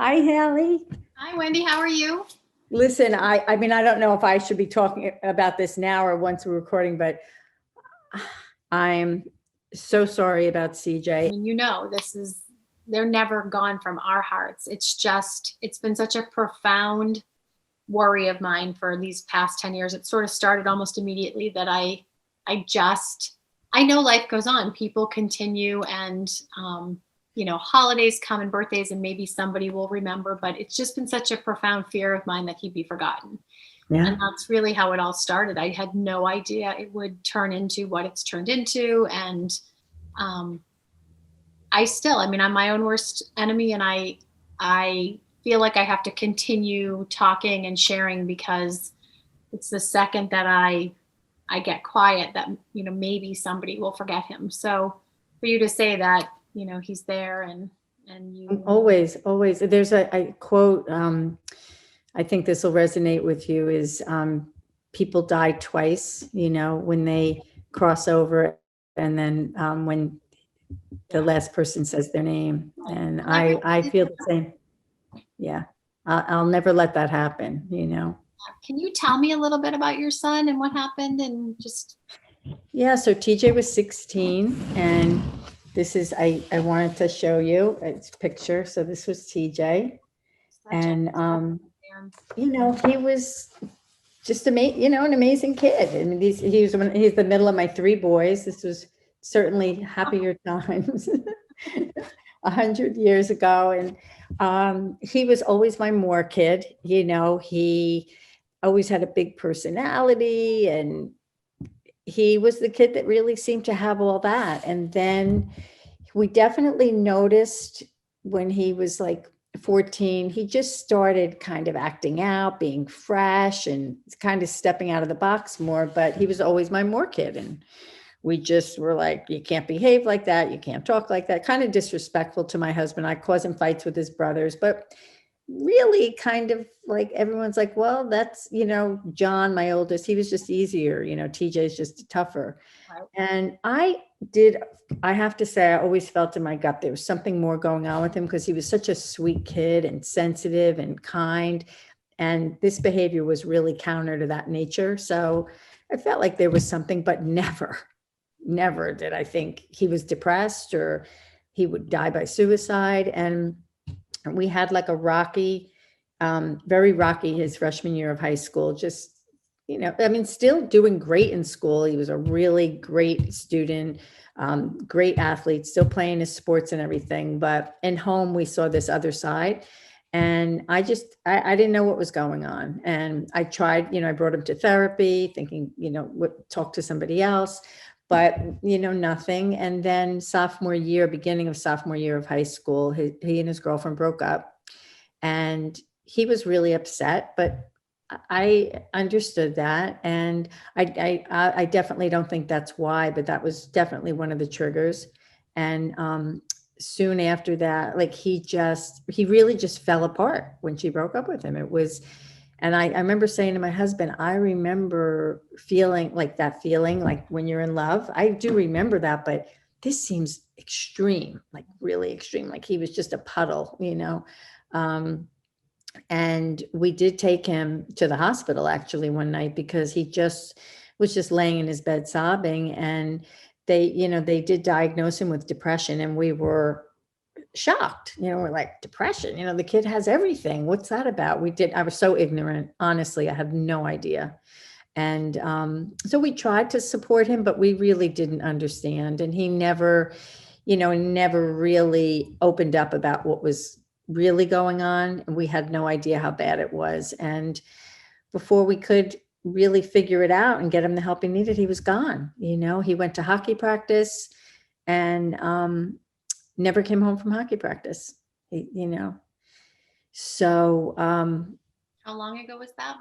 Hi, Hallie. Hi, Wendy. How are you? Listen, I mean, I don't know if I should be talking about this now or once we're recording, but I'm so sorry about I CJ. mean, they're never gone from our hearts. It's been such a profound worry of mine for these past 10 years. It sort of started almost immediately that I know life goes on. People continue and, holidays come and birthdays and maybe somebody will remember, but it's just been such a profound fear of mine that he'd be forgotten. Yeah. And that's really how it all started. I had no idea it would turn into what it's turned into. And um, I'm my own worst enemy. And I feel like I have to continue talking and sharing because it's the second that I get quiet that, maybe somebody will forget him. So for you to say that, he's there and you. Always. There's a quote, I think this will resonate with you is people die twice, when they cross over and then when the last person says their name. And I feel the same. Yeah. I'll never let that happen. Can you tell me a little bit about your son and what happened and just. Yeah, so TJ was 16 and this is, I wanted to show you its picture. So this was TJ and, he was just an amazing kid. I mean, he's the middle of my three boys. This was certainly happier times 100 years ago. And he was always my more kid, he always had a big personality and he was the kid that really seemed to have all that. And then we definitely noticed when he was like 14, he just started kind of acting out, being fresh and kind of stepping out of the box more, but he was always my more kid. And we just were like, you can't behave like that. You can't talk like that. Kind of disrespectful to my husband. I causing fights with his brothers, but really kind of like everyone's like, well, that's, John, my oldest, he was just easier, TJ's just tougher. Right. And I have to say, I always felt in my gut, there was something more going on with him because he was such a sweet kid and sensitive and kind. And this behavior was really counter to that nature. So I felt like there was something, but never did I think he was depressed or he would die by suicide. And we had like a rocky, very rocky his freshman year of high school, just, still doing great in school. He was a really great student, great athlete, still playing his sports and everything. But in home, we saw this other side. And I didn't know what was going on. And I tried, I brought him to therapy thinking, talk to somebody else, but nothing. And then beginning of sophomore year of high school, he and his girlfriend broke up and he was really upset, but I understood that. And I definitely don't think that's why, but that was definitely one of the triggers. And soon after that, like he really just fell apart when she broke up with him. And I remember saying to my husband, I remember feeling like when you're in love. I do remember that, but this seems extreme, like really extreme. Like he was just a puddle, and we did take him to the hospital actually one night because he just was just laying in his bed sobbing. And they did diagnose him with depression and we were shocked, we're like, depression, the kid has everything. What's that about? I was so ignorant. Honestly, I had no idea. And so we tried to support him, but we really didn't understand. And he never really opened up about what was really going on. And we had no idea how bad it was. And before we could really figure it out and get him the help he needed, he was gone. He went to hockey practice and never came home from hockey practice, So How long ago was that?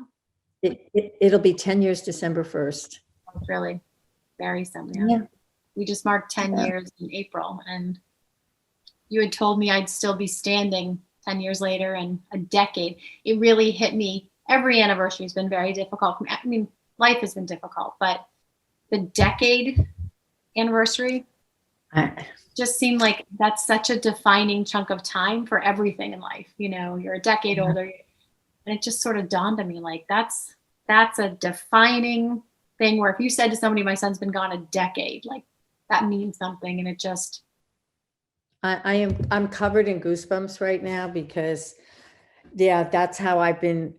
It'll be 10 years, December 1st. It's really very similar. Yeah. We just marked 10 years in April and you had told me I'd still be standing 10 years later and a decade. It really hit me. Every anniversary has been very difficult. I mean, life has been difficult, but the decade anniversary I, Just seemed like that's such a defining chunk of time for everything in life. You're a decade older, and it just sort of dawned on me like that's a defining thing where if you said to somebody, my son's been gone a decade, like that means something. And it just, I'm covered in goosebumps right now because yeah, that's how I've been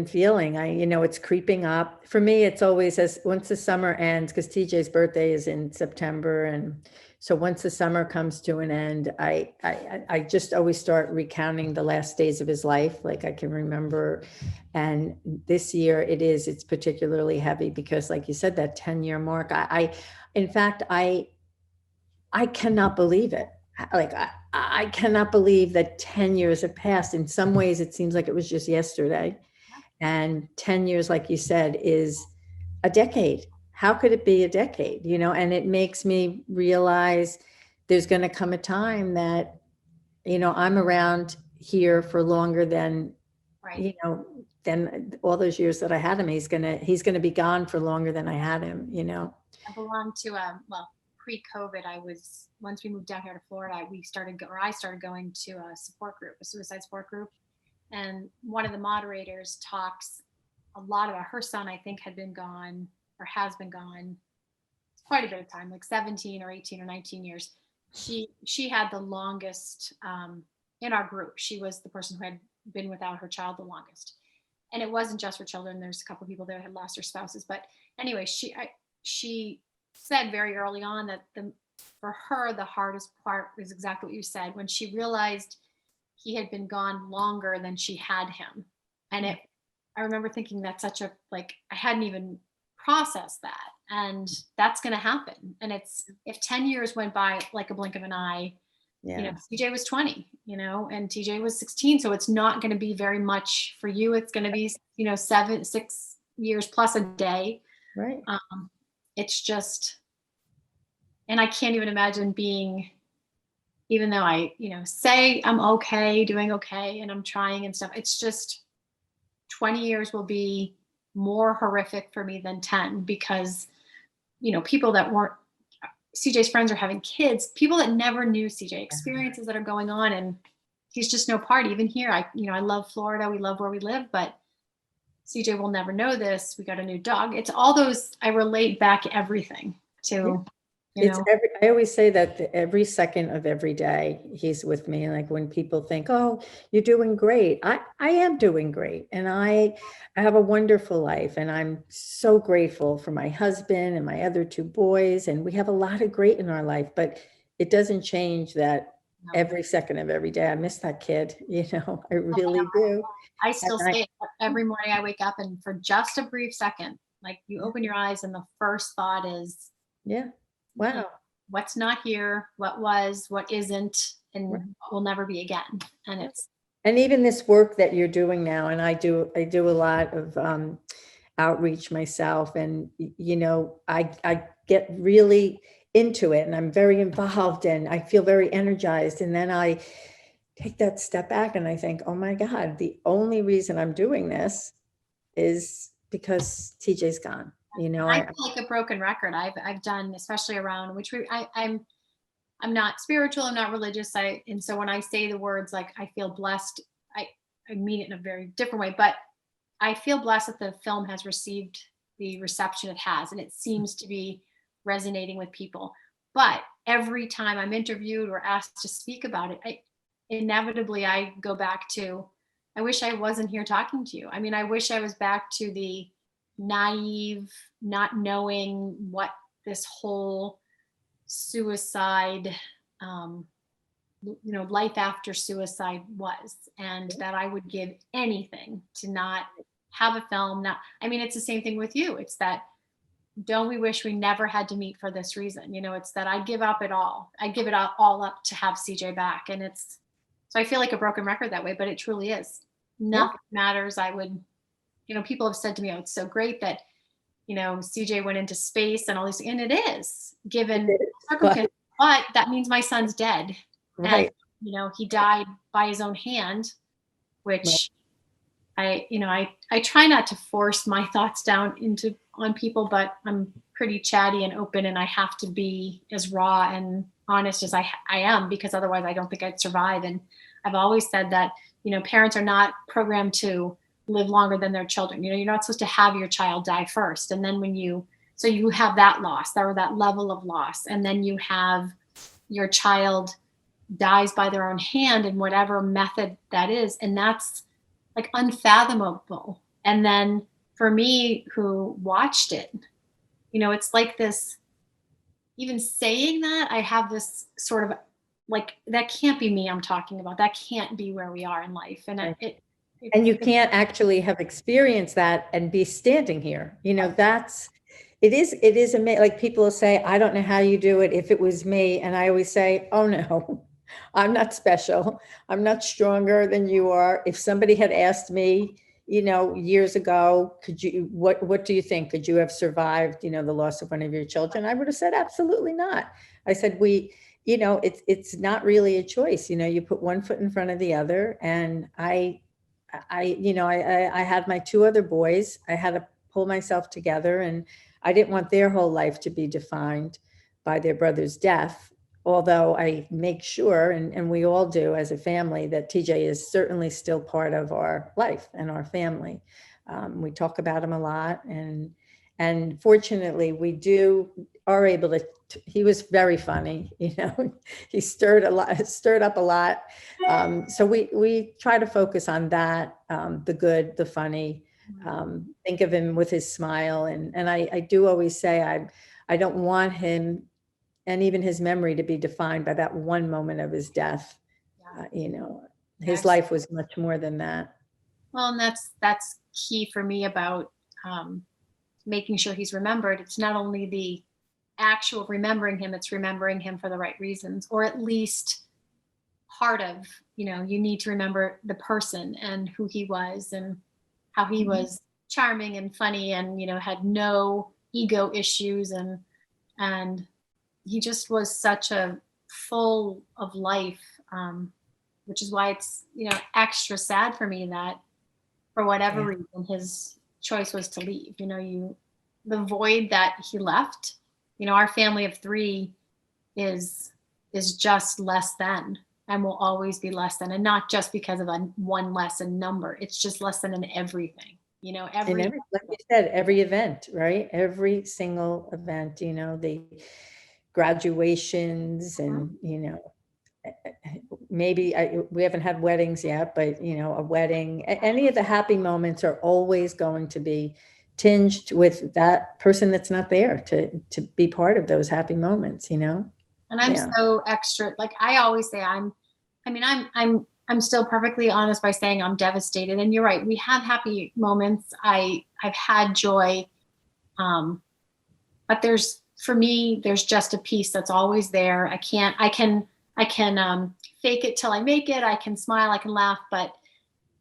feeling. It's creeping up. For me, it's always as once the summer ends, because TJ's birthday is in September. And so once the summer comes to an end, I just always start recounting the last days of his life, like I can remember. And this year it's particularly heavy because like you said, that 10-year mark, in fact, I cannot believe it. Like I cannot believe that 10 years have passed. In some ways, it seems like it was just yesterday. And 10 years, like you said, is a decade. How could it be a decade? And it makes me realize there's going to come a time that, I'm around here for longer than, right. than all those years that I had him. He's gonna be gone for longer than I had him. I belong to, well, pre-COVID, once we moved down here to Florida, I started going to a support group, a suicide support group. And one of the moderators talks a lot about her son, I think had been gone or has been gone quite a bit of time, like 17 or 18 or 19 years. She had the longest in our group. She was the person who had been without her child the longest. And it wasn't just for children. There's a couple of people there who had lost their spouses. But anyway, she said very early on that for her, the hardest part was exactly what you said, when she realized he had been gone longer than she had him. And I remember thinking that's such a, like, I hadn't even processed that. And that's going to happen. And if 10 years went by like a blink of an eye, Yeah. TJ was 20, and TJ was 16. So it's not going to be very much for you. It's going to be, 6 years plus a day. Right. It's just, and I can't even imagine being, even though I, say I'm okay, doing okay, and I'm trying and stuff, it's just 20 years will be more horrific for me than 10 because, people that weren't, CJ's friends are having kids, people that never knew CJ, experiences that are going on, and he's just no part. Even here, I love Florida. We love where we live, but CJ will never know this. We got a new dog. It's all those, I relate back every to, I always say that every second of every day he's with me. Like when people think, oh, you're doing great. I am doing great. And I have a wonderful life. And I'm so grateful for my husband and my other two boys. And we have a lot of great in our life, but it doesn't change that every second of every day. I miss that kid, I really do. I still And say it every morning I wake up, and for just a brief second, like you open your eyes and the first thought is, yeah. Wow. What's not here, what was, what isn't, and Right. what will never be again. And even this work that you're doing now, and I do a lot of outreach myself, and I get really into it, and I'm very involved, and I feel very energized, and then I take that step back, and I think, oh my God, the only reason I'm doing this is because TJ's gone. I feel like a broken record. I've done, especially around I'm not spiritual, I'm not religious. And so when I say the words like I feel blessed, I mean it in a very different way. But I feel blessed that the film has received the reception it has, and it seems to be resonating with people. But every time I'm interviewed or asked to speak about it, inevitably I go back to, I wish I wasn't here talking to you. I mean, I wish I was back to the naive, not knowing what this whole suicide, life after suicide was, and that I would give anything to not have a film. It's the same thing with you. It's that, don't we wish we never had to meet for this reason? It's that I'd give up it all. I'd give it all up to have CJ back. And so I feel like a broken record that way, but it truly is. Nothing matters. People have said to me, oh, it's so great that, CJ went into space and all these, and it is given circumstances, but that means my son's dead. Right. And, he died by his own hand, which I try not to force my thoughts down on people, but I'm pretty chatty and open, and I have to be as raw and honest as I am, because otherwise I don't think I'd survive. And I've always said that, parents are not programmed to live longer than their children. You're not supposed to have your child die first. And then so you have that loss, or that level of loss. And then you have your child dies by their own hand in whatever method that is. And that's like unfathomable. And then for me, who watched it, it's like this, even saying that, I have this sort of like, that can't be me I'm talking about. That can't be where we are in life. And Right. And you can't actually have experienced that and be standing here. It is amazing. Like people will say, I don't know how you do it if it was me. And I always say, oh no, I'm not special. I'm not stronger than you are. If somebody had asked me, years ago, what do you think? Could you have survived, the loss of one of your children? I would have said, absolutely not. I said, it's not really a choice. You put one foot in front of the other. And I had my two other boys. I had to pull myself together, and I didn't want their whole life to be defined by their brother's death. Although I make sure, and we all do as a family, that TJ is certainly still part of our life and our family. We talk about him a lot, and fortunately are able to. He was very funny, he stirred up a lot. So we try to focus on that, the good, the funny. Think of him with his smile, and I do always say I don't want him and even his memory to be defined by that one moment of his death. His life was much more than that. Well, and that's key for me about making sure he's remembered. It's not only the actual remembering him, it's remembering him for the right reasons, or at least part of, you need to remember the person and who he was and how he was charming and funny and, had no ego issues, and he just was such a full of life, which is why it's, extra sad for me that for whatever reason, his choice was to leave. The void that he left, our family of 3 is just less than, and will always be less than, and not just because of one less in number. It's just less than in everything. Like you said, every event, right? Every single event, the graduations and, maybe we haven't had weddings yet, but, a wedding, any of the happy moments are always going to be tinged with that person that's not there to be part of those happy moments, And I'm so extra, like I always say, I'm still perfectly honest by saying I'm devastated. And you're right. We have happy moments. I've had joy. But for me, there's just a piece that's always there. I can fake it till I make it. I can smile, I can laugh. But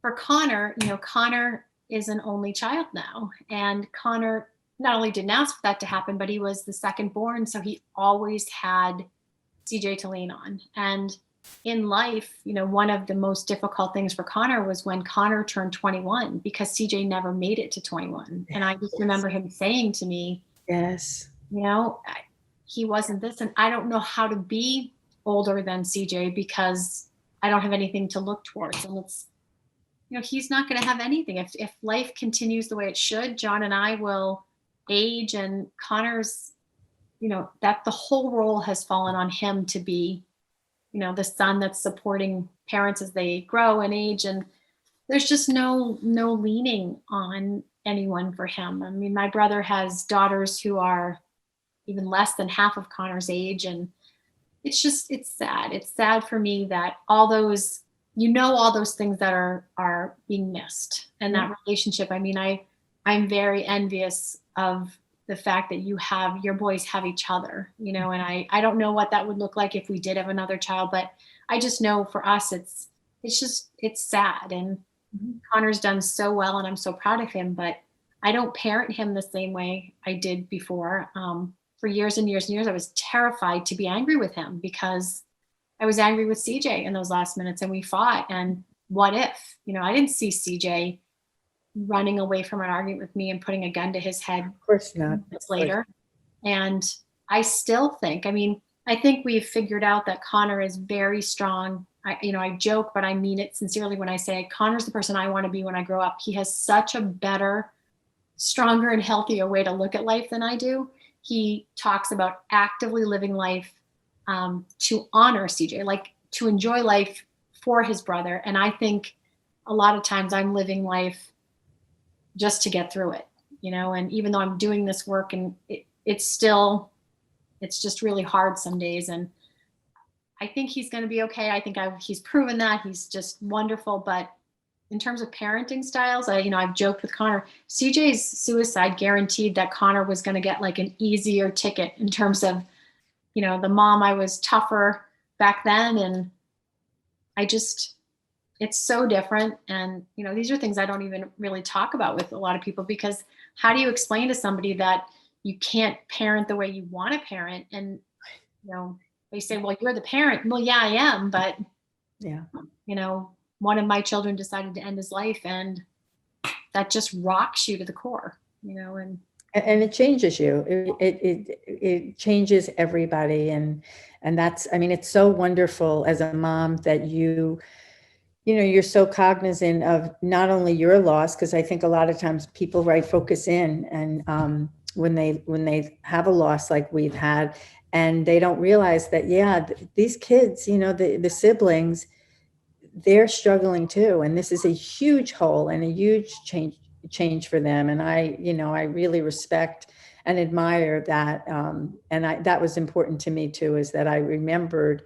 for Connor, Connor is an only child now. And Connor not only didn't ask for that to happen, but he was the second born. So he always had CJ to lean on. And in life, one of the most difficult things for Connor was when Connor turned 21, because CJ never made it to 21. And I just remember him saying to me, yes, he wasn't this, and I don't know how to be older than CJ because I don't have anything to look towards. And it's, he's not going to have anything. If life continues the way it should, John and I will age, and Connor's, that the whole role has fallen on him to be, the son that's supporting parents as they grow and age. And there's just no leaning on anyone for him. I mean, my brother has daughters who are even less than half of Connor's age. And it's sad. It's sad for me that all those things that are being missed. And that relationship, I'm very envious of the fact that your boys have each other, and I don't know what that would look like if we did have another child, but I just know for us, it's sad. And Connor's done so well, and I'm so proud of him, but I don't parent him the same way I did before. For years and years and years, I was terrified to be angry with him because I was angry with CJ in those last minutes, and we fought. And what if, I didn't see CJ running away from an argument with me and putting a gun to his head. Of course not. Later. And I still think, I think we've figured out that Connor is very strong. I joke, but I mean it sincerely when I say Connor's the person I want to be when I grow up. He has such a better, stronger, and healthier way to look at life than I do. He talks about actively living life to honor CJ, like to enjoy life for his brother. And I think a lot of times I'm living life just to get through it, and even though I'm doing this work and it's just really hard some days. And I think he's going to be okay. I think he's proven that. He's just wonderful. But in terms of parenting styles, I've joked with Connor, CJ's suicide guaranteed that Connor was going to get like an easier ticket in terms of, the mom, I was tougher back then. And it's so different. And, these are things I don't even really talk about with a lot of people, because how do you explain to somebody that you can't parent the way you want to parent? And, they say, well, you're the parent. Well, yeah, I am. But, Yeah. One of my children decided to end his life, and that just rocks you to the core, and it changes you. It changes everybody. And that's, I mean, it's so wonderful as a mom that you're so cognizant of not only your loss, because I think a lot of times people focus in and when they have a loss like we've had, and they don't realize that, these kids, the siblings, they're struggling too. And this is a huge hole and a huge change for them. And I really respect and admire that. And that was important to me too, is that I remembered,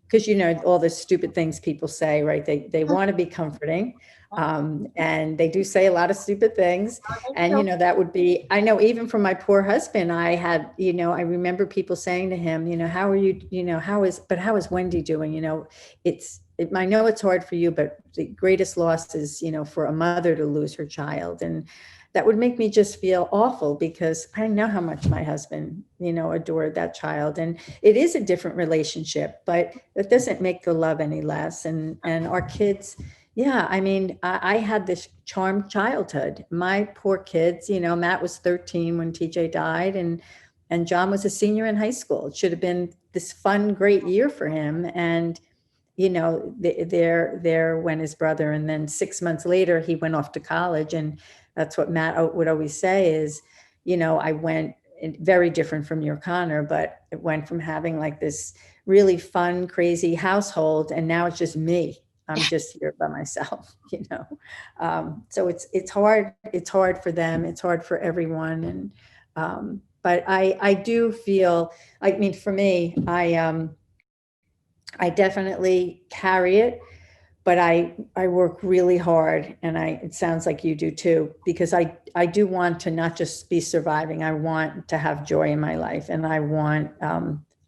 because all the stupid things people say, right? They want to be comforting, and they do say a lot of stupid things. And that would be, I know even from my poor husband, I had, I remember people saying to him, how are you, how is Wendy doing? I know it's hard for you, but the greatest loss is, for a mother to lose her child. And that would make me just feel awful, because I know how much my husband, adored that child. And it is a different relationship, but that doesn't make the love any less. And our kids, I mean, I had this charmed childhood. My poor kids, Matt was 13 when TJ died, and John was a senior in high school. It should have been this fun, great year for him. And there went his brother. And then 6 months later, he went off to college. And that's what Matt would always say is, I went very different from your Connor, but it went from having like this really fun, crazy household, and now it's just me. I'm just here by myself, So it's hard. It's hard for them. It's hard for everyone. And but I do feel, I mean, for me, I definitely carry it, but I work really hard, and it sounds like you do too, because I do want to not just be surviving. I want to have joy in my life, and I want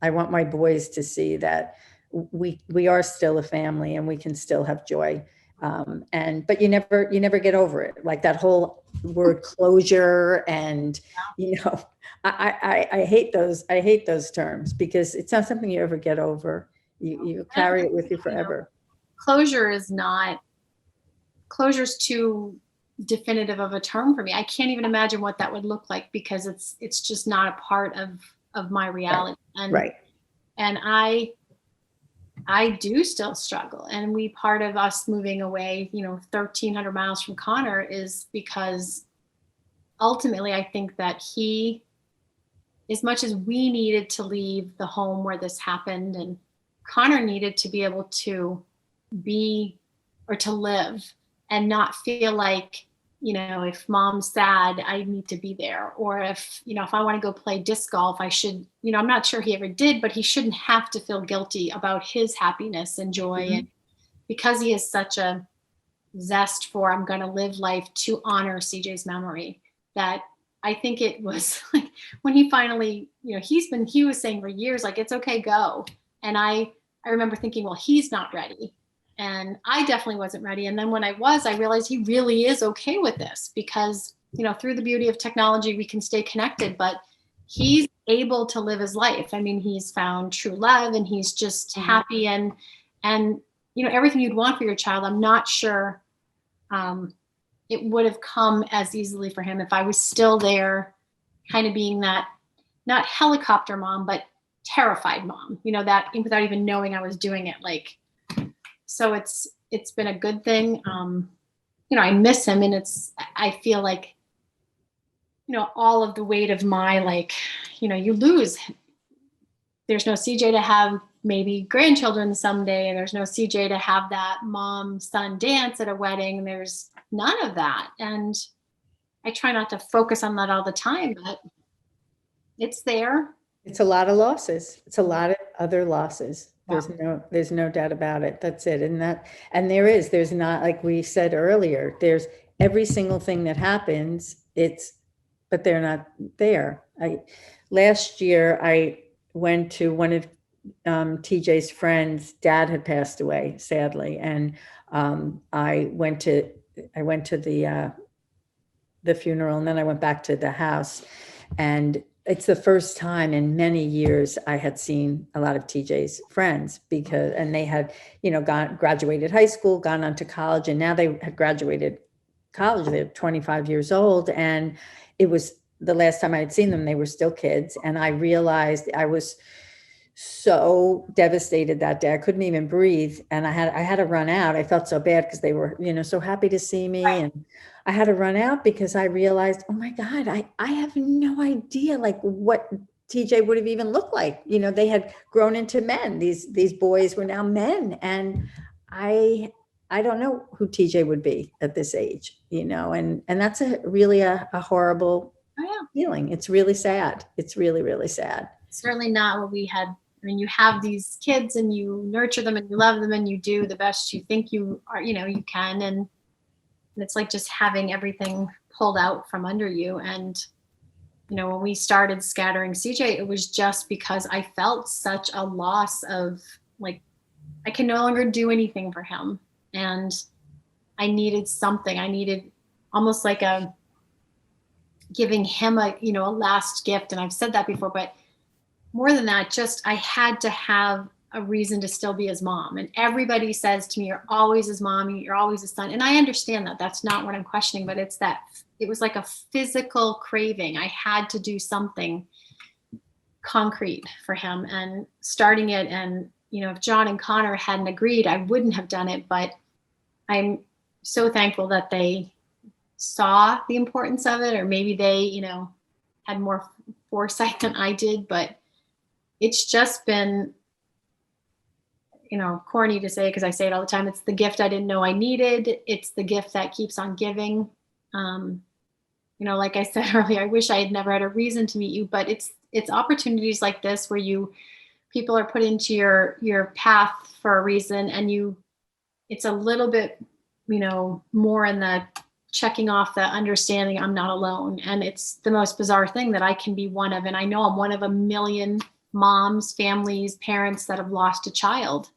my boys to see that we are still a family and we can still have joy. But you never get over it. Like that whole word closure, and I hate those terms, because it's not something you ever get over. You carry it with you forever. Closure's too definitive of a term for me. I can't even imagine what that would look like, because it's just not a part of my reality. Right. And I do still struggle. And part of us moving away, 1,300 miles from Connor, is because ultimately I think that he, as much as we needed to leave the home where this happened, and Connor needed to be able to be, or to live and not feel like, if mom's sad, I need to be there. Or if I want to go play disc golf, I should, I'm not sure he ever did, but he shouldn't have to feel guilty about his happiness and joy. Mm-hmm. And because he has such a zest for, I'm going to live life to honor CJ's memory, that I think it was like when he finally, he was saying for years, like, it's okay, go. And I remember thinking, well, he's not ready. And I definitely wasn't ready. And then when I realized he really is okay with this, because, through the beauty of technology, we can stay connected, but he's able to live his life. I mean, he's found true love, and he's just happy, and everything you'd want for your child. I'm not sure it would have come as easily for him if I was still there, kind of being that, not helicopter mom, but terrified mom, that without even knowing I was doing it. Like, so it's been a good thing. I miss him, and I feel like, all of the weight of my, like, you lose. There's no CJ to have maybe grandchildren someday, and there's no CJ to have that mom son dance at a wedding. There's none of that. And I try not to focus on that all the time, but it's there. It's a lot of losses. It's a lot of other losses. Yeah. There's no doubt about it. That's it. And there's not, like we said earlier, there's every single thing that happens, but they're not there. Last year I went to one of TJ's friends' dad had passed away, sadly. And I went to the funeral, and then I went back to the house, and it's the first time in many years I had seen a lot of TJ's friends, and they had, graduated high school, gone on to college, and now they had graduated college. They're 25 years old. And it was the last time I had seen them, they were still kids. And I realized I was so devastated that day. I couldn't even breathe. And I had to run out. I felt so bad because they were, so happy to see me. And I had to run out because I realized, oh my God, I have no idea like what TJ would have even looked like. They had grown into men. These boys were now men. And I don't know who TJ would be at this age, and that's really a horrible feeling. It's really sad. It's really, really sad. Certainly not what we had. I mean, you have these kids and you nurture them and you love them and you do the best you think you are, you can. And it's like just having everything pulled out from under you. And, when we started scattering CJ, it was just because I felt such a loss of, like, I can no longer do anything for him. And I needed something. I needed almost like giving him a last gift. And I've said that before, but more than that, just I had to have a reason to still be his mom. And everybody says to me, you're always his mom, you're always his son. And I understand that. That's not what I'm questioning, but it was like a physical craving. I had to do something concrete for him, and starting it. And, if John and Connor hadn't agreed, I wouldn't have done it. But I'm so thankful that they saw the importance of it, or maybe they, had more foresight than I did. But it's just been, corny to say, because I say it all the time. It's the gift I didn't know I needed. It's the gift that keeps on giving. Like I said earlier, I wish I had never had a reason to meet you, but it's opportunities like this where people are put into your path for a reason, and it's a little bit, more in the checking off the understanding I'm not alone. And it's the most bizarre thing that I can be one of. And I know I'm one of a million moms, families, parents that have lost a child.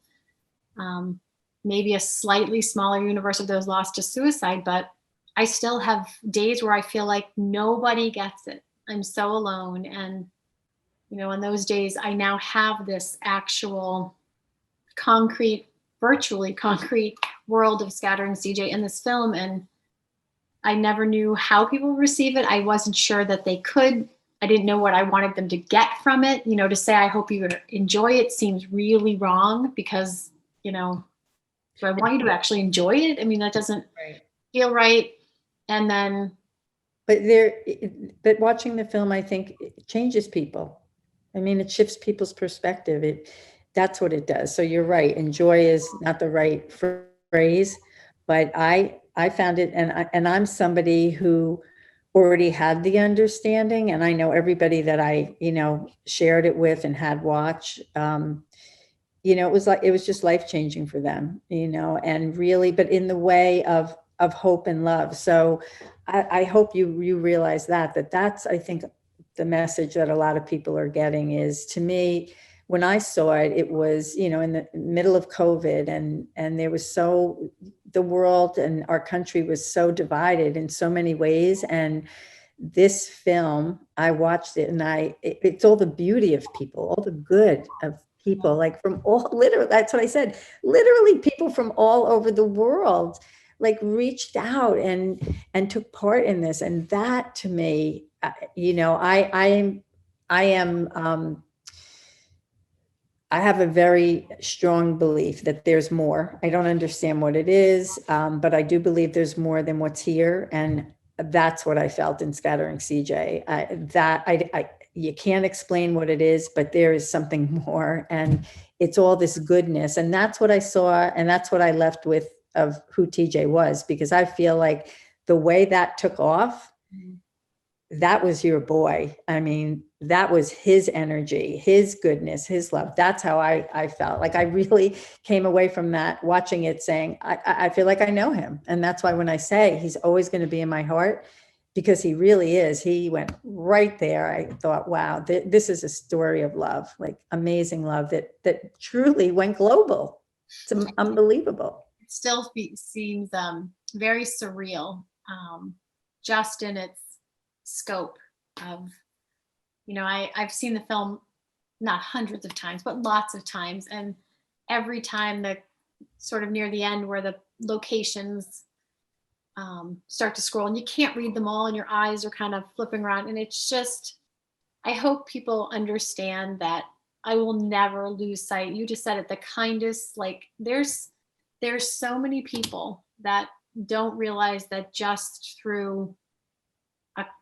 Maybe a slightly smaller universe of those lost to suicide, but I still have days where I feel like nobody gets it. I'm so alone. And, in those days, I now have this actual virtually concrete world of scattering CJ in this film. And I never knew how people receive it. I wasn't sure that they could. I didn't know what I wanted them to get from it. To say, I hope you enjoy it seems really wrong, because, do I want you to actually enjoy it? I mean, that doesn't feel right. And then. But watching the film, I think it changes people. I mean, it shifts people's perspective. That's what it does. So you're right. Enjoy is not the right phrase, but I found it, and I'm somebody who already had the understanding, and I know everybody that I, shared it with and had watch, it was just life-changing for them, and really, but in the way of hope and love. So I hope you realize that's, I think, the message that a lot of people are getting is, to me, when I saw it, it was, in the middle of COVID, and there was the world and our country was so divided in so many ways. And this film, I watched it, and it's all the beauty of people, all the good of people, like from literally, that's what I said, literally people from all over the world, like reached out and took part in this. And that, to me, I am I have a very strong belief that there's more. I don't understand what it is, but I do believe there's more than what's here. And that's what I felt in Scattering CJ. You can't explain what it is, but there is something more. And it's all this goodness. And that's what I saw. And that's what I left with of who TJ was, because I feel like the way that took off, that was your boy. I mean, that was his energy, his goodness, his love. That's how I felt. Like I really came away from that, watching it, saying, I feel like I know him. And that's why when I say he's always going to be in my heart, because he really is, he went right there. I thought, wow, this is a story of love, like amazing love that truly went global. It's unbelievable. It still seems very surreal, just in its scope of, I've seen the film not hundreds of times, but lots of times. And every time the sort of near the end where the locations start to scroll and you can't read them all and your eyes are kind of flipping around. And it's just, I hope people understand that I will never lose sight. You just said it, the kindest, like there's so many people that don't realize that just through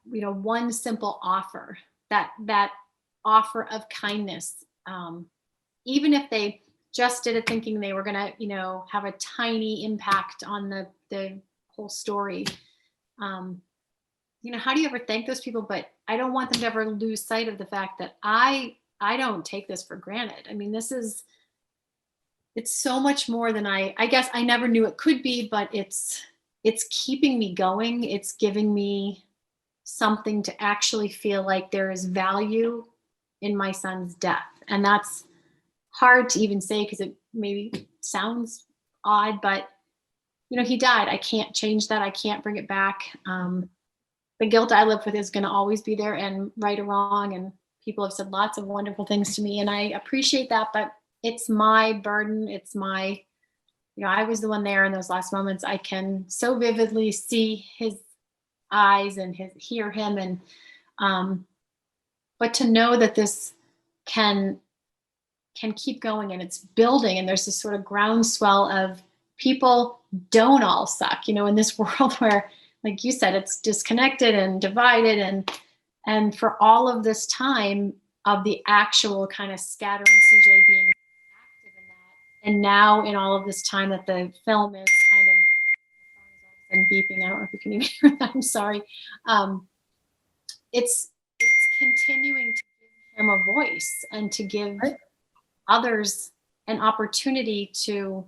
one simple offer, that offer of kindness, even if they just did it thinking they were gonna, have a tiny impact on the whole story. How do you ever thank those people? But I don't want them to ever lose sight of the fact that I don't take this for granted. I mean, it's so much more than I guess I never knew it could be, but it's keeping me going. It's giving me something to actually feel like there is value in my son's death. And that's hard to even say because it maybe sounds odd, but he died. I can't change that. I can't bring it back. The guilt I live with is going to always be there, and right or wrong. And people have said lots of wonderful things to me, and I appreciate that, but it's my burden. It's my, I was the one there in those last moments. I can so vividly see his eyes and hear him. And, but to know that this can keep going and it's building, and there's this sort of groundswell of people don't all suck, in this world where, like you said, it's disconnected and divided, and for all of this time of the actual kind of Scattering CJ being active in that, and now in all of this time that the film is kind of and beeping, I don't know if you can even hear that, I'm sorry. It's continuing to give him a voice and to give others an opportunity to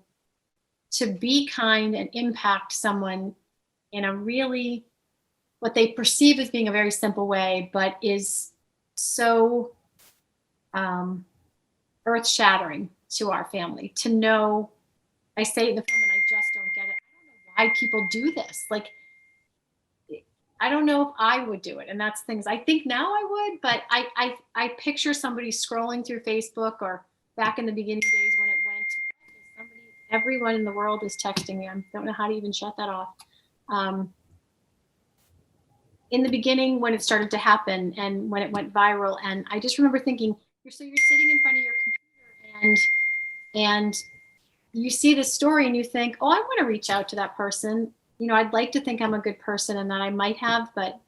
be kind and impact someone in a really, what they perceive as being a very simple way, but is so earth-shattering to our family. To know, I say it in the film and I just don't get it. I don't know why people do this. Like, I don't know if I would do it. And that's things I think now I would, but I picture somebody scrolling through Facebook, or back in the beginning days when it went, everyone in the world is texting me. I don't know how to even shut that off. In the beginning when it started to happen and when it went viral, and I just remember thinking, you're sitting in front of your computer and you see this story and you think, oh, I want to reach out to that person. I'd like to think I'm a good person and that I might have, but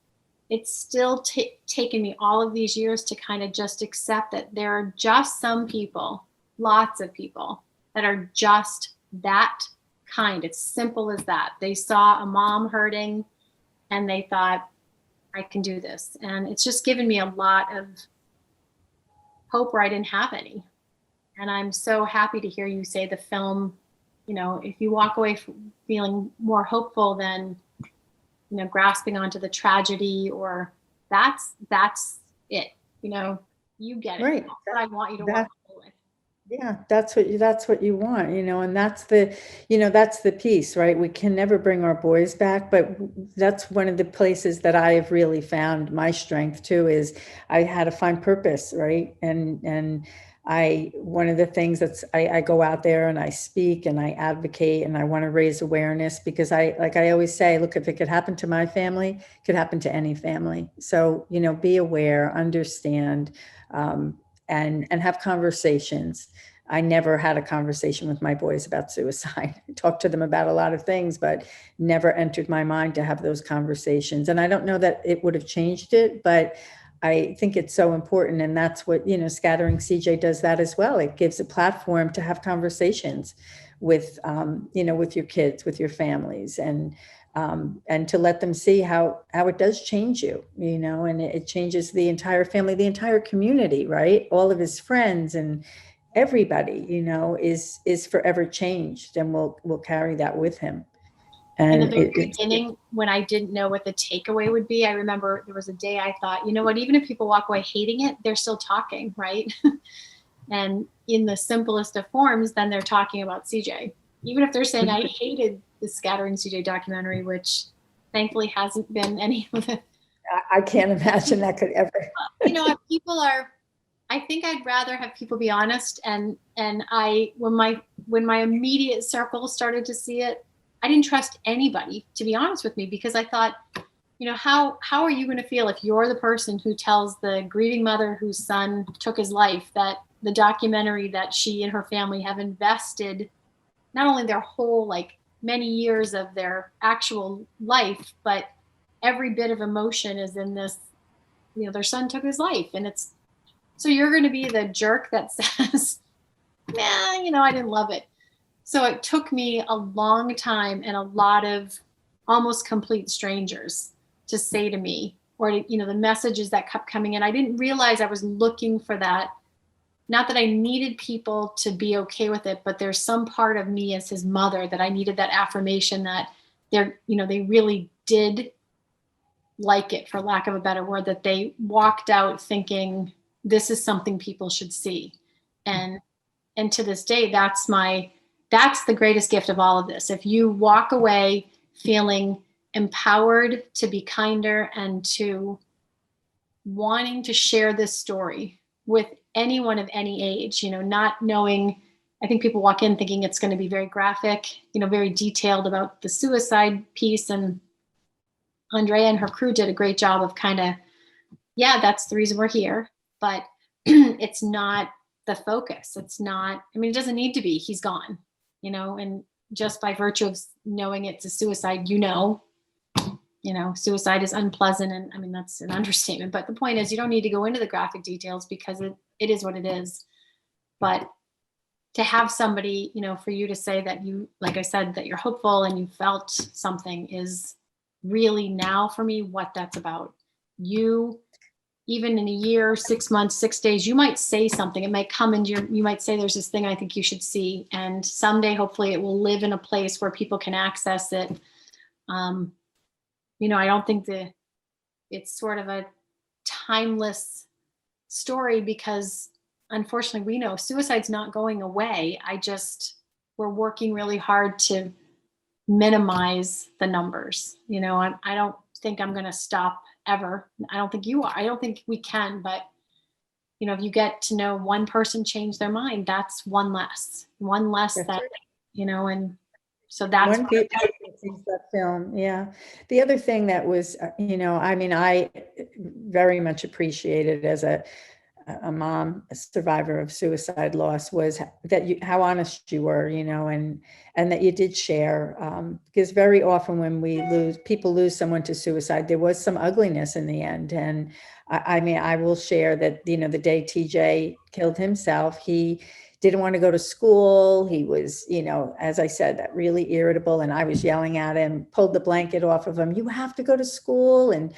it's still taken me all of these years to kind of just accept that there are just some people, lots of people, that are just that kind. It's simple as that. They saw a mom hurting and they thought, I can do this. And it's just given me a lot of hope where I didn't have any. And I'm so happy to hear you say the film, if you walk away feeling more hopeful than, grasping onto the tragedy, or that's it, you get it. Right. That's what I want you to walk away with. Yeah, that's what you want, and that's the piece, right? We can never bring our boys back, but that's one of the places that I have really found my strength too, is I had to find purpose, right? And one of the things I go out there and I speak and I advocate and I want to raise awareness, because I always say, look, if it could happen to my family, it could happen to any family. So, be aware, understand, and have conversations. I never had a conversation with my boys about suicide. I talked to them about a lot of things, but never entered my mind to have those conversations. And I don't know that it would have changed it, but I think it's so important. And that's what, Scattering CJ does that as well. It gives a platform to have conversations with, with your kids, with your families, and to let them see how it does change you, and it changes the entire family, the entire community, right? All of his friends and everybody, is forever changed, and will carry that with him. In the And very beginning, when I didn't know what the takeaway would be, I remember there was a day I thought, you know what, even if people walk away hating it, they're still talking, right? And in the simplest of forms, then they're talking about CJ. Even if they're saying, I hated the Scattering CJ documentary, which thankfully hasn't been any of it. I can't imagine that could ever. People are, I think I'd rather have people be honest. And when my immediate circle started to see it, I didn't trust anybody to be honest with me, because I thought, how are you going to feel if you're the person who tells the grieving mother whose son took his life that the documentary that she and her family have invested not only their whole, many years of their actual life, but every bit of emotion is in this, their son took his life. And so you're going to be the jerk that says, nah, I didn't love it. So it took me a long time and a lot of almost complete strangers to say to me, or the messages that kept coming in. I didn't realize I was looking for that. Not that I needed people to be okay with it, but there's some part of me as his mother that I needed that affirmation that they really did like it, for lack of a better word, that they walked out thinking this is something people should see. And to this day, that's the greatest gift of all of this. If you walk away feeling empowered to be kinder and to wanting to share this story with anyone of any age, not knowing, I think people walk in thinking it's going to be very graphic, very detailed about the suicide piece. And Andrea and her crew did a great job of that's the reason we're here, but it's not the focus. It's not, it doesn't need to be, he's gone, and just by virtue of knowing it's a suicide, suicide is unpleasant. And that's an understatement, but the point is you don't need to go into the graphic details because it is what it is. But to have somebody, for you to say that you, like I said, that you're hopeful and you felt something is really now for me what that's about. You, even in a year, 6 months, 6 days, you might say something. It might come into you might say, there's this thing I think you should see. And someday, hopefully it will live in a place where people can access it. I don't think it's sort of a timeless story because unfortunately we know suicide's not going away. We're working really hard to minimize the numbers. I don't think I'm going to stop ever. I don't think you are. I don't think we can, but if you get to know one person change their mind, that's one less that's that, right. And so that's one people sees that film. Yeah. The other thing that was, I very much appreciated as a mom, a survivor of suicide loss, was that how honest you were, and that you did share, because very often when people lose someone to suicide, there was some ugliness in the end. And I will share that, the day TJ killed himself, he didn't want to go to school. He was, as I said, that really irritable. And I was yelling at him, pulled the blanket off of him. You have to go to school. And,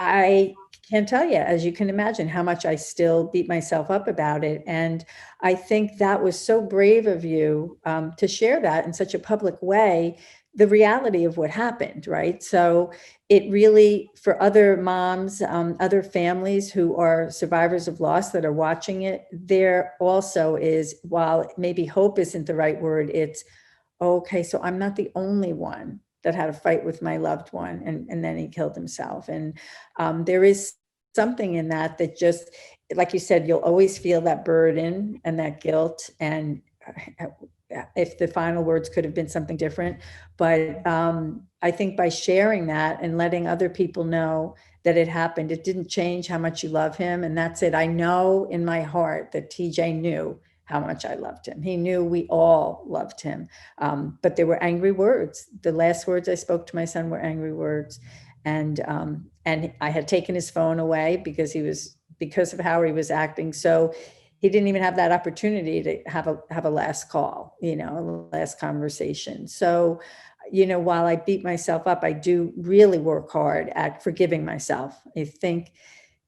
I can't tell you, as you can imagine, how much I still beat myself up about it. And I think that was so brave of you to share that in such a public way, the reality of what happened, right? So it really, for other moms, other families who are survivors of loss that are watching it, there also is, while maybe hope isn't the right word, it's, okay, so I'm not the only one that had a fight with my loved one and then he killed himself. And there is something in that just, like you said, you'll always feel that burden and that guilt. And if the final words could have been something different, but I think by sharing that and letting other people know that it happened. It didn't change how much you love him. And that's it. I know in my heart that TJ knew how much I loved him. He knew we all loved him. But there were angry words. The last words I spoke to my son were angry words. And I had taken his phone away because of how he was acting. So he didn't even have that opportunity to have a last call, a last conversation. So, while I beat myself up, I do really work hard at forgiving myself. I think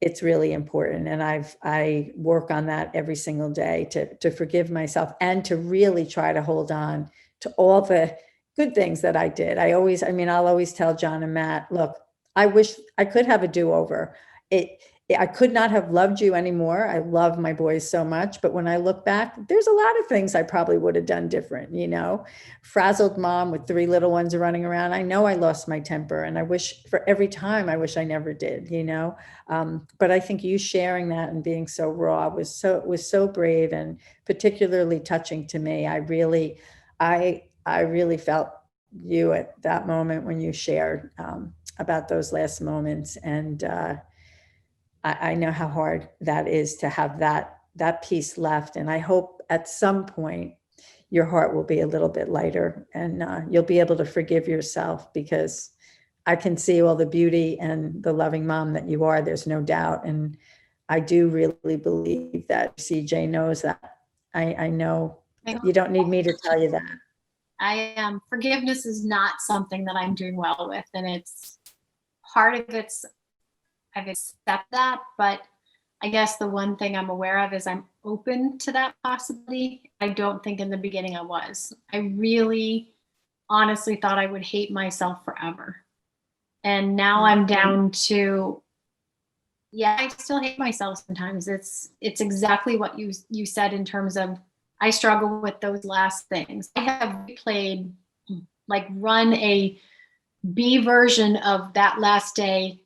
it's really important. And I work on that every single day to forgive myself and to really try to hold on to all the good things that I did. I'll always tell John and Matt, look, I wish I could have a do-over. I could not have loved you anymore. I love my boys so much. But when I look back, there's a lot of things I probably would have done different, frazzled mom with 3 little ones running around. I know I lost my temper, and I wish for every time, I wish I never did, but I think you sharing that and being so raw was so brave and particularly touching to me. I really felt you at that moment when you shared about those last moments. And I know how hard that is to have that piece left. And I hope at some point your heart will be a little bit lighter and you'll be able to forgive yourself, because I can see all the beauty and the loving mom that you are. There's no doubt. And I do really believe that CJ knows that. I know you don't need me to tell you that. Forgiveness is not something that I'm doing well with. And it's part of it's, I've accepted that, but I guess the one thing I'm aware of is I'm open to that possibility. I don't think in the beginning I was. I really honestly thought I would hate myself forever. And now I'm down to, I still hate myself sometimes. It's exactly what you said in terms of I struggle with those last things. I have played, run a B version of that last day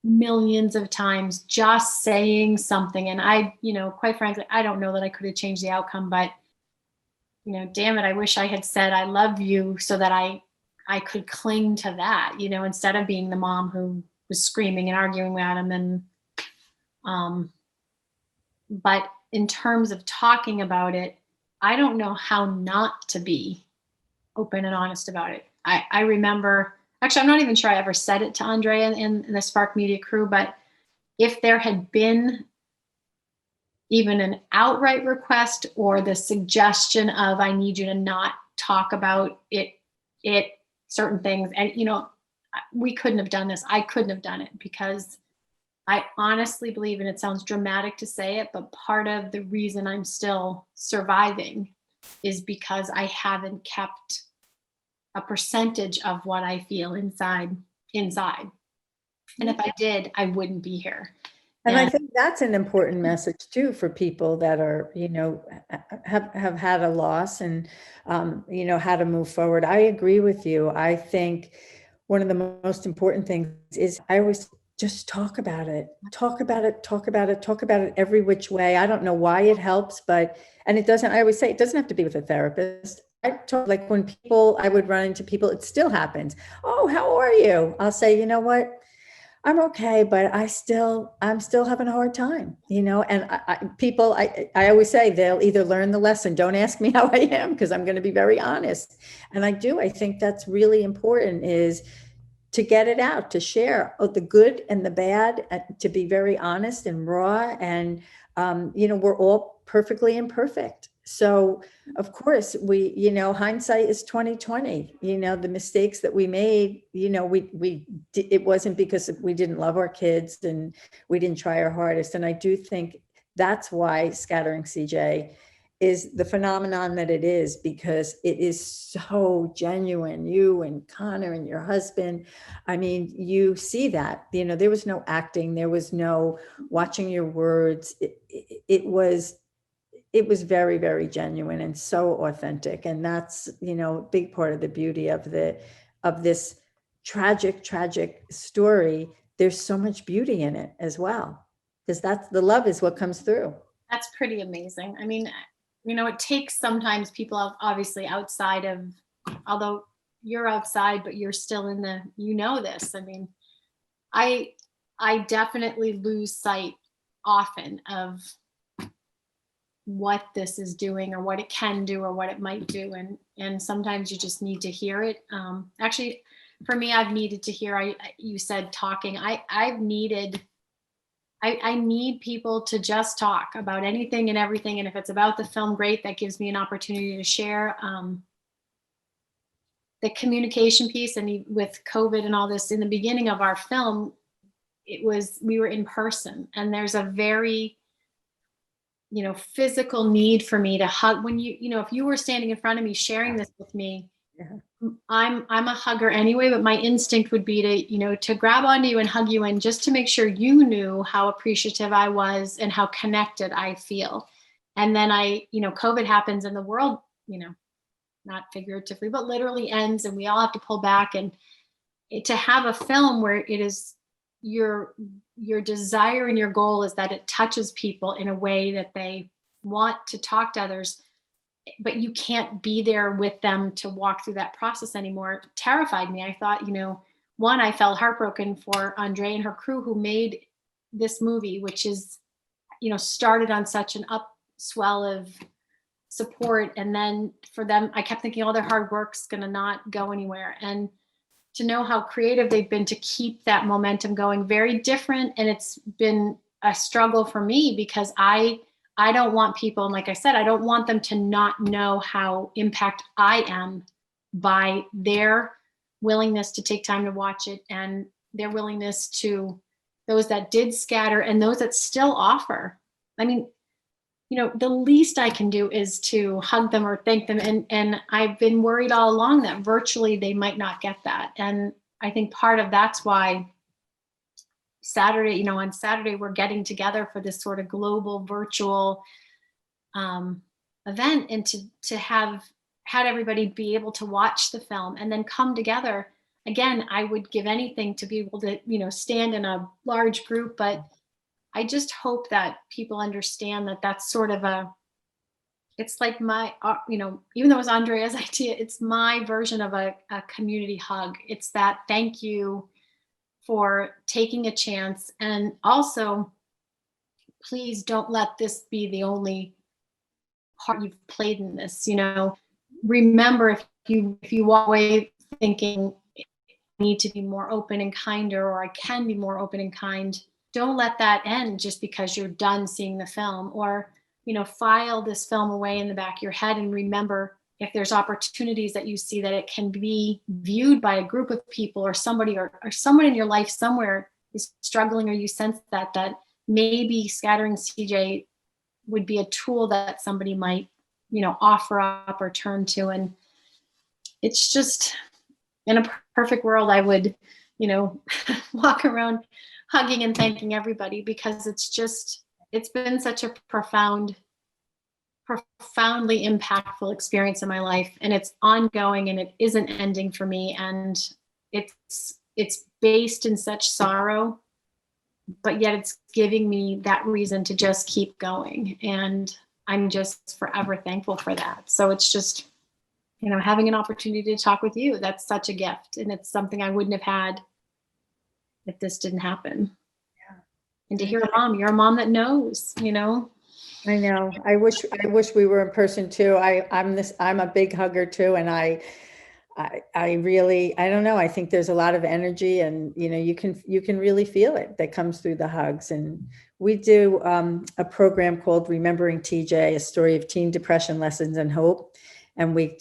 millions of times, just saying something. And I, quite frankly, I don't know that I could have changed the outcome, but, damn it, I wish I had said, I love you, so that I could cling to that, instead of being the mom who was screaming and arguing at him. And, but in terms of talking about it, I don't know how not to be open and honest about it. I remember, actually, I'm not even sure I ever said it to Andrea in the Spark Media crew, but if there had been even an outright request or the suggestion of, I need you to not talk about it, certain things, and, we couldn't have done this. I couldn't have done it, because I honestly believe, and it sounds dramatic to say it, but part of the reason I'm still surviving is because I haven't kept a percentage of what I feel inside. And if I did, I wouldn't be here. And I think that's an important message too for people that are, have had a loss and, how to move forward. I agree with you. I think one of the most important things is I always just talk about it every which way. I don't know why it helps, I always say it doesn't have to be with a therapist. I talk, when I would run into people, it still happens. Oh, how are you? I'll say, you know what? I'm okay, but I'm still having a hard time, and I always say they'll either learn the lesson. Don't ask me how I am, because I'm going to be very honest. And I think that's really important, is to get it out, to share the good and the bad, to be very honest and raw. And, we're all perfectly imperfect. So of course hindsight is 2020, the mistakes that we made, it wasn't because we didn't love our kids and we didn't try our hardest. And I do think that's why Scattering CJ is the phenomenon that it is, because it is so genuine. You and Connor and your husband, you see that, there was no acting, there was no watching your words. It was very, very genuine and so authentic. And that's, a big part of the beauty of this tragic story. There's so much beauty in it as well, because that's the love is what comes through. That's pretty amazing. It takes sometimes people obviously outside of, although you're outside, but you're still in this. I definitely lose sight often of what this is doing or what it can do or what it might do. And sometimes you just need to hear it. Actually, for me, I've needed to hear, you said talking. I need people to just talk about anything and everything. And if it's about the film, great. That gives me an opportunity to share. The communication piece, and with COVID and all this, in the beginning of our film, we were in person, and there's a very, physical need for me to hug. When if you were standing in front of me sharing this with me, Yeah. I'm a hugger anyway, but my instinct would be to grab onto you and hug you, and just to make sure you knew how appreciative I was and how connected I feel. And then COVID happens and the world, not figuratively, but literally ends, and we all have to pull back. And to have a film where it is your desire and your goal is that it touches people in a way that they want to talk to others, but you can't be there with them to walk through that process anymore, terrified me. I thought, one, I felt heartbroken for Andre and her crew who made this movie, which is, started on such an upswell of support. And then for them, I kept thinking all their hard work's going to not go anywhere. And to know how creative they've been to keep that momentum going, very different. And it's been a struggle for me because I don't want people, and like I said, I don't want them to not know how impacted I am by their willingness to take time to watch it, and their willingness to, those that did scatter and those that still offer. I mean, the least I can do is to hug them or thank them. And I've been worried all along that virtually they might not get that. And I think part of that's why Saturday, on Saturday, we're getting together for this sort of global virtual event, and to have had everybody be able to watch the film and then come together. Again, I would give anything to be able to, stand in a large group, but I just hope that people understand that that's sort of it's like my, even though it was Andrea's idea, it's my version of a community hug. It's that thank you for taking a chance. And also, please don't let this be the only part you've played in this. Remember, if you walk away thinking I need to be more open and kinder, or I can be more open and kind, don't let that end just because you're done seeing the film. Or, file this film away in the back of your head and remember, if there's opportunities that you see that it can be viewed by a group of people or somebody or someone in your life somewhere is struggling, or you sense that maybe scattering CJ would be a tool that somebody might, offer up or turn to. And it's just, in a perfect world, I would, walk around hugging and thanking everybody, because it's been such a profoundly impactful experience in my life, and it's ongoing and it isn't ending for me. And it's based in such sorrow, but yet it's giving me that reason to just keep going. And I'm just forever thankful for that. So it's just, having an opportunity to talk with you, that's such a gift. And it's something I wouldn't have had if this didn't happen. Yeah. And to hear you're a mom that knows, I know. I wish we were in person too. I'm a big hugger too. And I really, I don't know. I think there's a lot of energy, and, you can really feel it that comes through the hugs. And we do a program called Remembering TJ, a story of teen depression, lessons, and hope. And we,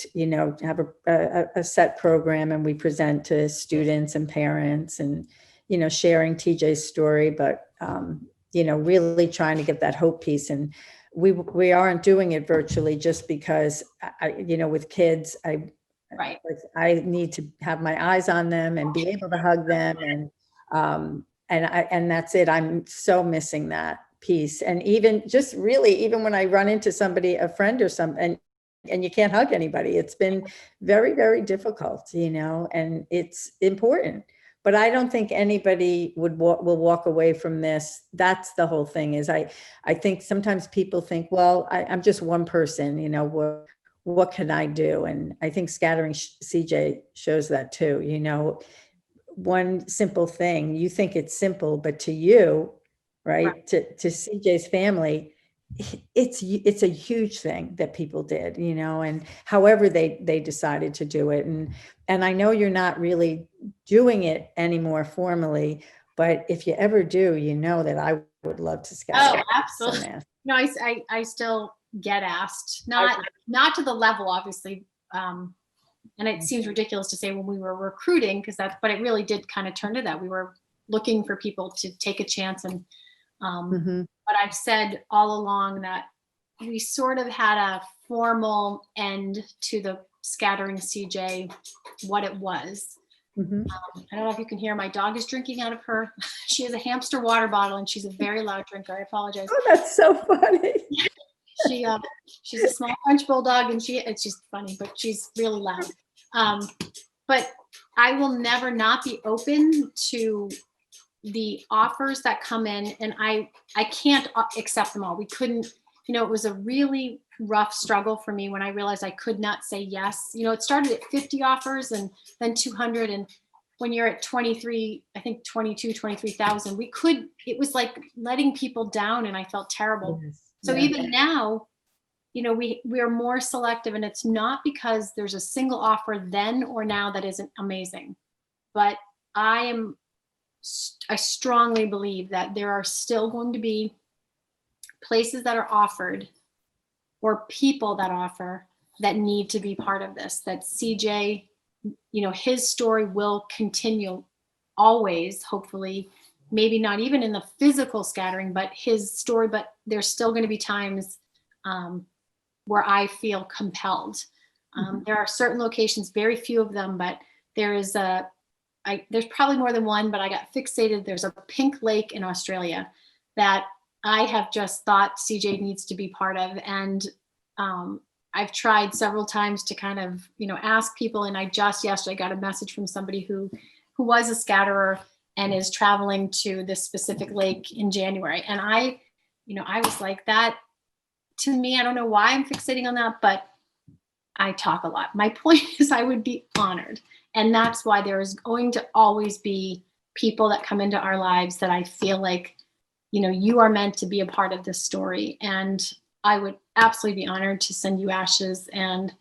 have a set program, and we present to students and parents, and, sharing TJ's story, but, really trying to get that hope piece. And we aren't doing it virtually just because with kids, right. I need to have my eyes on them and be able to hug them. And that's it. I'm so missing that piece. And even when I run into somebody, a friend or something, and you can't hug anybody, it's been very, very difficult, and it's important. But I don't think anybody will walk away from this. That's the whole thing. Is I think sometimes people think, well, I'm just one person, what can I do? And I think scattering CJ shows that too. one simple thing. You think it's simple, but to you, right, to CJ's family, it's a huge thing that people did, and however they decided to do it. And I know you're not really doing it anymore formally, but if you ever do, that I would love to scatter. Oh, absolutely. No, I still get asked, not to the level, obviously. And it seems ridiculous to say when we were recruiting, but it really did kind of turn to that. We were looking for people to take a chance. And, but I've said all along that we sort of had a formal end to the scattering CJ, what it was. I don't know if you can hear, my dog is drinking out of her. She has a hamster water bottle and she's a very loud drinker. I apologize. Oh, that's so funny. She's a small French bulldog and it's just funny, but she's really loud. But I will never not be open to the offers that come in, and I can't accept them all. We couldn't, it was a really rough struggle for me when I realized I could not say yes. It started at 50 offers and then 200. And when you're at 23, I think 23,000, it was like letting people down, and I felt terrible. Yes. So even now, we are more selective, and it's not because there's a single offer then or now that isn't amazing, but I strongly believe that there are still going to be places that are offered or people that offer that need to be part of this, that CJ, his story will continue always, hopefully, maybe not even in the physical scattering, but his story, but there's still going to be times where I feel compelled. There are certain locations, very few of them, but there's probably more than one, but I got fixated. There's a pink lake in Australia that I have just thought CJ needs to be part of. And I've tried several times to kind of, ask people. And I just yesterday got a message from somebody who was a scatterer and is traveling to this specific lake in January. And I was like, that to me, I don't know why I'm fixating on that, but I talk a lot. My point is I would be honored. And that's why there is going to always be people that come into our lives that I feel like, you are meant to be a part of this story. And I would absolutely be honored to send you ashes. And,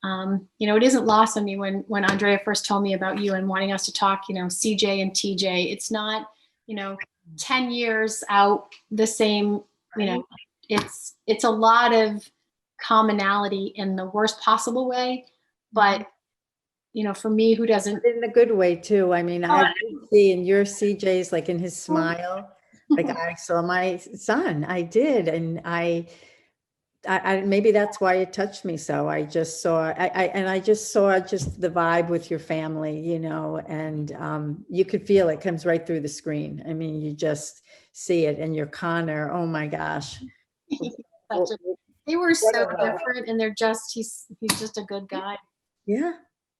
it isn't lost on me when Andrea first told me about you and wanting us to talk, CJ and TJ, it's not, 10 years out the same, it's a lot of commonality in the worst possible way. But for me, who doesn't, in a good way too. I mean, I see in your CJ's, like in his smile, like I saw my son, I did. And I maybe that's why it touched me. So I just saw, I just saw just the vibe with your family, and you could feel it comes right through the screen. I mean, you just see it. And your Connor, oh my gosh. They were so different, and he's just a good guy. Yeah.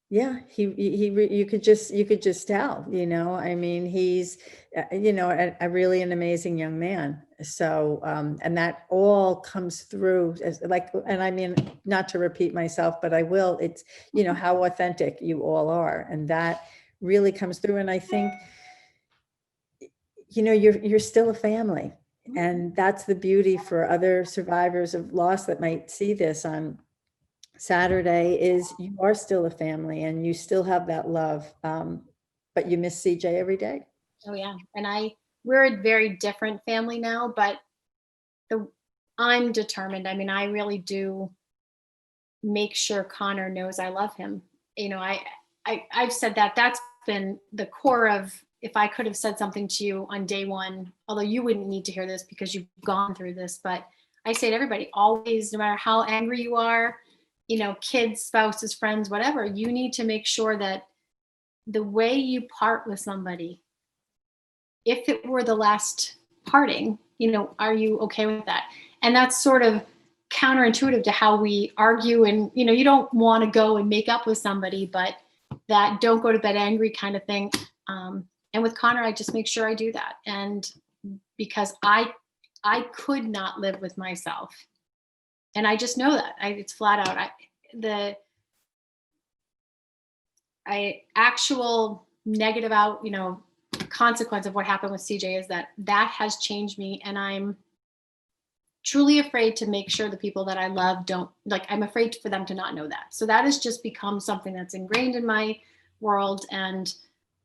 Yeah. You could just tell, I mean, he's, a really an amazing young man. So, and that all comes through and I mean, not to repeat myself, but I will, it's, how authentic you all are. And that really comes through. And I think, you're still a family. And that's the beauty for other survivors of loss that might see this on Saturday, is you are still a family and you still have that love. But you miss CJ every day. Oh yeah. And we're a very different family now, but I'm determined. I mean, I really do make sure Connor knows I love him. I've said that's been the core of, if I could have said something to you on day one, although you wouldn't need to hear this because you've gone through this, but I say to everybody, always, no matter how angry you are, kids, spouses, friends, whatever, you need to make sure that the way you part with somebody, if it were the last parting, are you okay with that? And that's sort of counterintuitive to how we argue. And, you don't want to go and make up with somebody, but that don't go to bed angry kind of thing. And with Connor, I just make sure I do that. And because I could not live with myself. And I just know that it's flat out. Actual negative consequence of what happened with CJ is that has changed me, and I'm truly afraid to make sure the people that I love don't, like, I'm afraid for them to not know that. So that has just become something that's ingrained in my world. And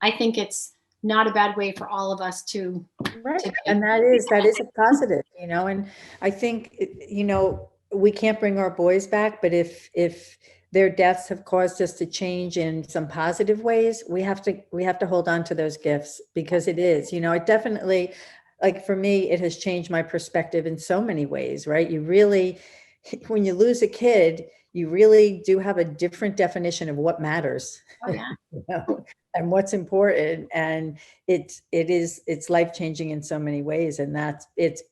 I think it's not a bad way for all of us to Right. And that is a positive, and I think, we can't bring our boys back, but if their deaths have caused us to change in some positive ways, we have to hold on to those gifts, because it is, it definitely, like for me, it has changed my perspective in so many ways, right? You really, when you lose a kid, you really do have a different definition of what matters. Oh, yeah. And what's important, and it's life-changing in so many ways, and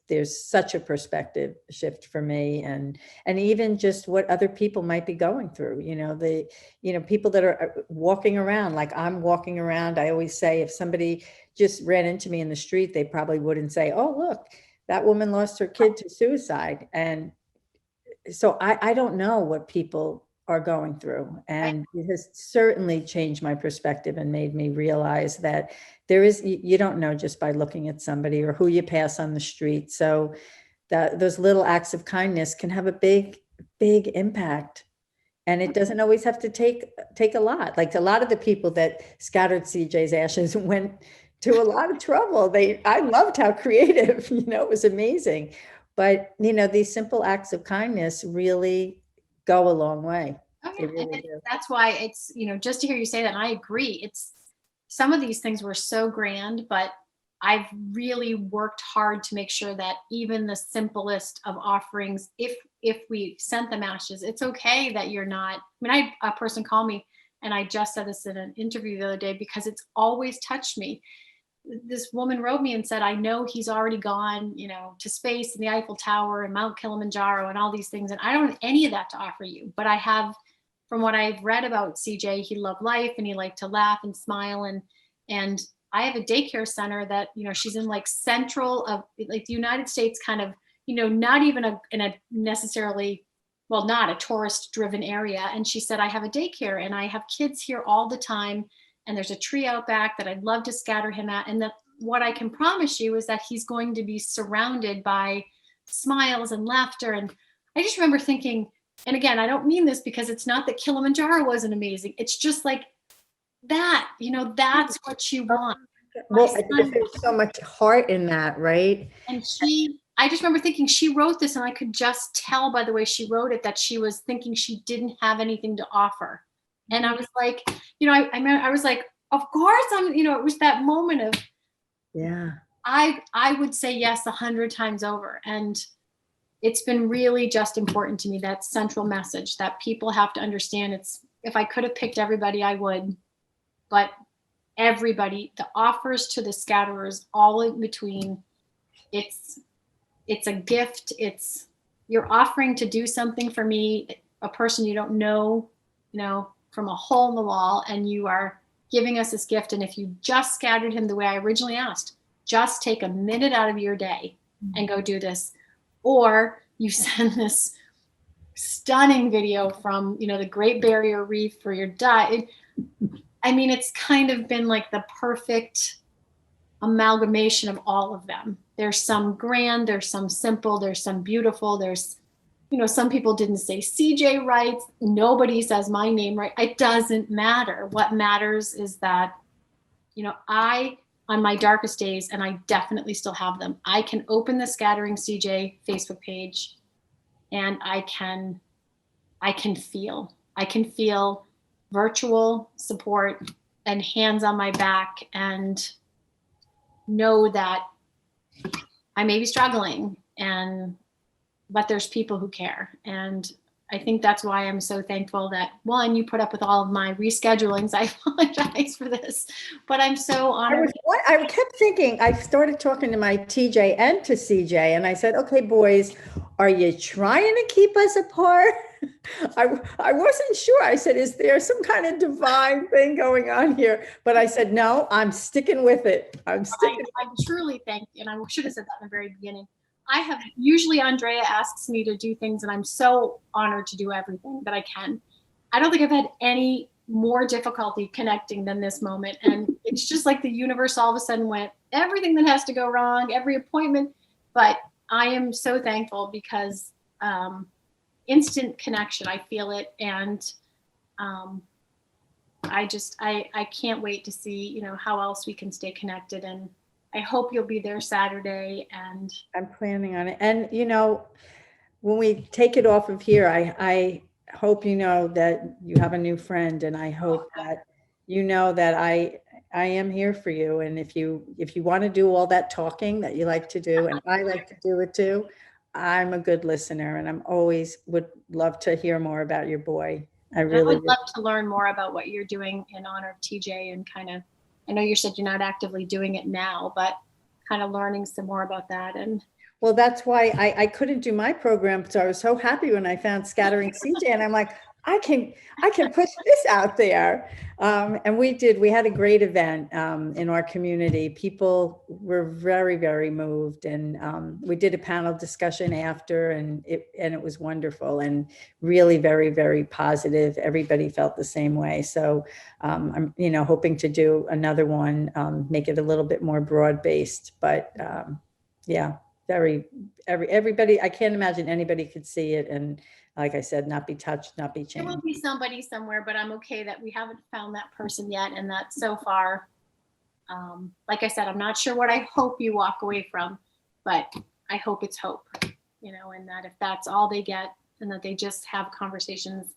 there's such a perspective shift for me, and even just what other people might be going through, people that are walking around like I'm walking around. I always say, if somebody just ran into me in the street, they probably wouldn't say, oh, look, that woman lost her kid to suicide. And so I don't know what people are going through, and it has certainly changed my perspective and made me realize that you don't know just by looking at somebody or who you pass on the street. So that those little acts of kindness can have a big impact, and it doesn't always have to take a lot. Like, a lot of the people that scattered CJ's ashes went to a lot of trouble. I loved how creative, it was amazing. But, these simple acts of kindness really go a long way. Oh, They yeah. really do. That's why it's, just to hear you say that, and I agree. It's, some of these things were so grand, but I've really worked hard to make sure that even the simplest of offerings, if we sent them ashes, it's okay that you're not. I mean, I had a person call me, and I just said this in an interview the other day, because it's always touched me. This woman wrote me and said, I know he's already gone, to space and the Eiffel Tower and Mount Kilimanjaro and all these things, and I don't have any of that to offer you, but I have, from what I've read about CJ, he loved life and he liked to laugh and smile, and I have a daycare center that, she's in, like, central of, like, the United States, kind of, not even in a necessarily, well, not a tourist driven area. And she said, I have a daycare and I have kids here all the time, and there's a tree out back that I'd love to scatter him at. And that, what I can promise you is that he's going to be surrounded by smiles and laughter. And I just remember thinking, and again, I don't mean this because it's not that Kilimanjaro wasn't amazing. It's just like that, that's what you want. Well, I think there's so much heart in that, right? And I just remember thinking, she wrote this, and I could just tell by the way she wrote it that she was thinking she didn't have anything to offer. And I was like, I was like, of course it was that moment of, yeah, I would say yes 100 times over. And it's been really just important to me, that central message that people have to understand. It's, if I could have picked everybody, I would, but everybody, the offers to the scatterers, all in between, it's a gift. You're offering to do something for me, a person you don't know, from a hole in the wall, and you are giving us this gift. And if you just scattered him the way I originally asked, just take a minute out of your day and go do this. Or you send this stunning video from, the Great Barrier Reef for your diet. I mean, it's kind of been like the perfect amalgamation of all of them. There's some grand, there's some simple, there's some beautiful, there's, some people didn't say CJ right. Nobody says my name right. It doesn't matter. What matters is that, I, on my darkest days, and I definitely still have them, I can open the Scattering CJ Facebook page, and I can feel virtual support and hands on my back, and know that I may be struggling, but there's people who care. And I think that's why I'm so thankful that, one, you put up with all of my reschedulings. I apologize for this, but I'm so honored. I kept thinking, I started talking to my TJ and to CJ, and I said, okay, boys, are you trying to keep us apart? I wasn't sure. I said, is there some kind of divine thing going on here? But I said, no, I'm sticking with it. I truly thank you. And I should have said that in the very beginning. Usually Andrea asks me to do things, and I'm so honored to do everything that I can. I don't think I've had any more difficulty connecting than this moment. And it's just like the universe all of a sudden went, everything that has to go wrong, every appointment. But I am so thankful because instant connection, I feel it. And I can't wait to see, how else we can stay connected. And I hope you'll be there Saturday. And I'm planning on it. And, when we take it off of here, I hope that you have a new friend, and I hope that that I am here for you. And if you want to do all that talking that you like to do, and I like to do it too, I'm a good listener, and I'm always would love to hear more about your boy. I really would love to learn more about what you're doing in honor of TJ, and I know you said you're not actively doing it now, but kind of learning some more about that. And well, that's why I couldn't do my program. So I was so happy when I found Scattering CJ, and I'm like, I can push this out there. And we had a great event in our community. People were very, very moved. And we did a panel discussion after, and it was wonderful and really very, very positive. Everybody felt the same way. So I'm, hoping to do another one, make it a little bit more broad-based, but yeah. Everybody, I can't imagine anybody could see it and, like I said, not be touched, not be changed. There will be somebody somewhere, but I'm okay that we haven't found that person yet, and that so far, like I said, I'm not sure what I hope you walk away from, but I hope it's hope, and that if that's all they get, and that they just have conversations,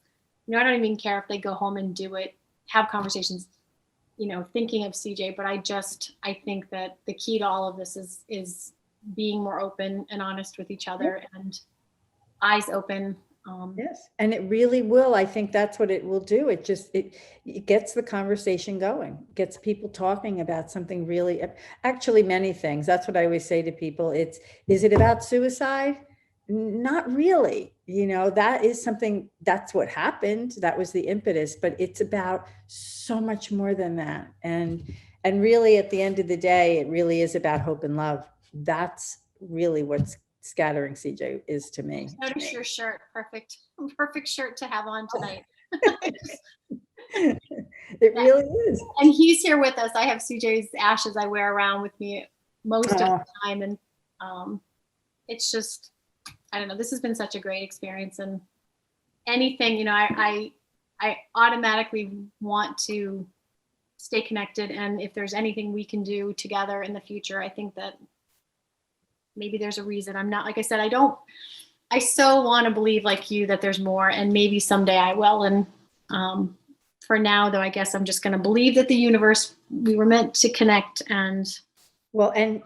I don't even care if they go home and do it, have conversations, thinking of CJ, but I think that the key to all of this is being more open and honest with each other, and eyes open. Yes, and it really will. I think that's what it will do. It gets the conversation going, gets people talking about something really, actually many things. That's what I always say to people. Is it about suicide? Not really. That is something, that's what happened. That was the impetus, but it's about so much more than that. And really at the end of the day, it really is about hope and love. That's really what's Scattering CJ is to me. Notice your shirt. Perfect shirt to have on tonight. It really is. And he's here with us. I have CJ's ashes I wear around with me most of the time. And it's just, I don't know, this has been such a great experience. And anything, I automatically want to stay connected. And if there's anything we can do together in the future, I think that maybe there's a reason. I'm not, like I said, I so want to believe like you that there's more, and maybe someday I will. And for now, though, I guess I'm just going to believe that the universe, we were meant to connect. And and